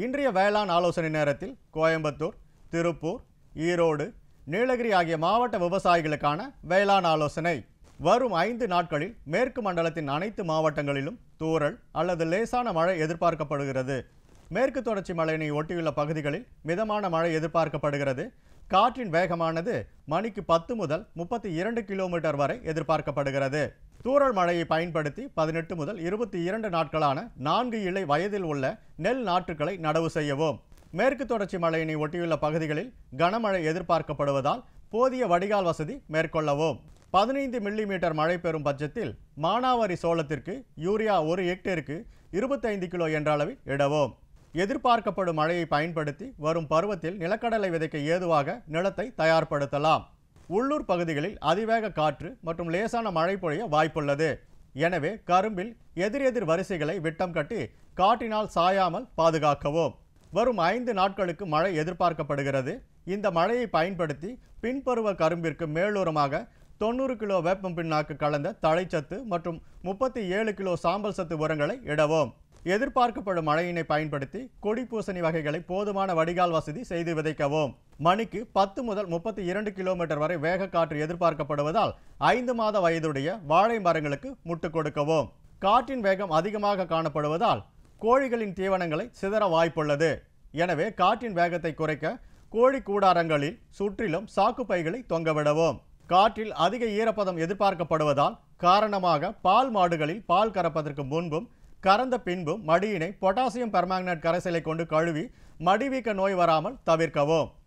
இன்றைய வேளாண் ஆலோசனை நேரத்தில் கோயம்புத்தூர், திருப்பூர், ஈரோடு, நீலகிரி ஆகிய மாவட்ட விவசாயிகளுக்கான வேளாண் ஆலோசனை. வரும் 5 நாட்களில் மேற்கு மண்டலத்தின் அனைத்து மாவட்டங்களிலும் தூறல் அல்லது லேசான மழை எதிர்பார்க்கப்படுகிறது. மேற்கு தொடர்ச்சி மலையினை ஒட்டியுள்ள பகுதிகளில் மிதமான மழை எதிர்பார்க்கப்படுகிறது. காற்றின் வேகமானது மணிக்கு 10 முதல் 32 கிலோமீட்டர் வரை எதிர்பார்க்கப்படுகிறது. தூறல் மழையை பயன்படுத்தி 18 முதல் 22 நாட்களான 4 இலை வயதில் உள்ள நெல் நாற்றுகளை நடவு செய்யவும். மேற்கு தொடர்ச்சி மலையினை ஒட்டியுள்ள பகுதிகளில் கனமழை எதிர்பார்க்கப்படுவதால் போதிய வடிகால் வசதி மேற்கொள்ளவும். 15 மில்லிமீட்டர் மழை பெறும் பட்சத்தில் மானாவாரி சோளத்திற்கு யூரியா 1 ஹெக்டேருக்கு 25 கிலோ என்ற அளவில் இடவும். எதிர்பார்க்கப்படும் மழையை பயன்படுத்தி வரும் பருவத்தில் நிலக்கடலை விதைக்க ஏதுவாக நிலத்தை தயார்படுத்தலாம். உள்ளூர் பகுதிகளில் அதிவேக காற்று மற்றும் லேசான மழை பொழிய வாய்ப்புள்ளது. எனவே கரும்பில் எதிரெதிர் வரிசைகளை விட்டம் கட்டி காற்றினால் சாயாமல் பாதுகாக்கவும். வரும் 5 நாட்களுக்கு மழை எதிர்பார்க்கப்படுகிறது. இந்த மழையை பயன்படுத்தி பின்பருவ கரும்பிற்கு மேலுரமாக 90 கிலோ வேப்பம் பிண்ணாக்கு கலந்த தழைச்சத்து மற்றும் 37 கிலோ சாம்பல் சத்து உரங்களை இடவும். எதிர்பார்க்கப்படும் மழையினை பயன்படுத்தி கொடி பூசணி வகைகளை போதுமான வடிகால் வசதி செய்து விதைக்கவும். மணிக்கு 10 முதல் 32 கிலோமீட்டர் வரை வேக காற்று எதிர்பார்க்கப்படுவதால் 5 மாத வயதுடைய வாழை மரங்களுக்கு முட்டு கொடுக்கவும். காற்றின் வேகம் அதிகமாக காணப்படுவதால் கோழிகளின் தீவனங்களை சிதற வாய்ப்புள்ளது. எனவே காற்றின் வேகத்தை குறைக்க கோழி கூடாரங்களில் சுற்றிலும் சாக்கு பைகளை தொங்கவிடவும். காற்றில் அதிக ஈரப்பதம் எதிர்பார்க்கப்படுவதால் காரணமாக பால் மாடுகளில் பால் கறப்பதற்கு முன்பும் கறந்த பின்பும் மடியினை பொட்டாசியம் பெர்மாங்கனேட் கரைசலை கொண்டு கழுவி மடிவீக்க நோய் வராமல் தவிர்க்கவும்.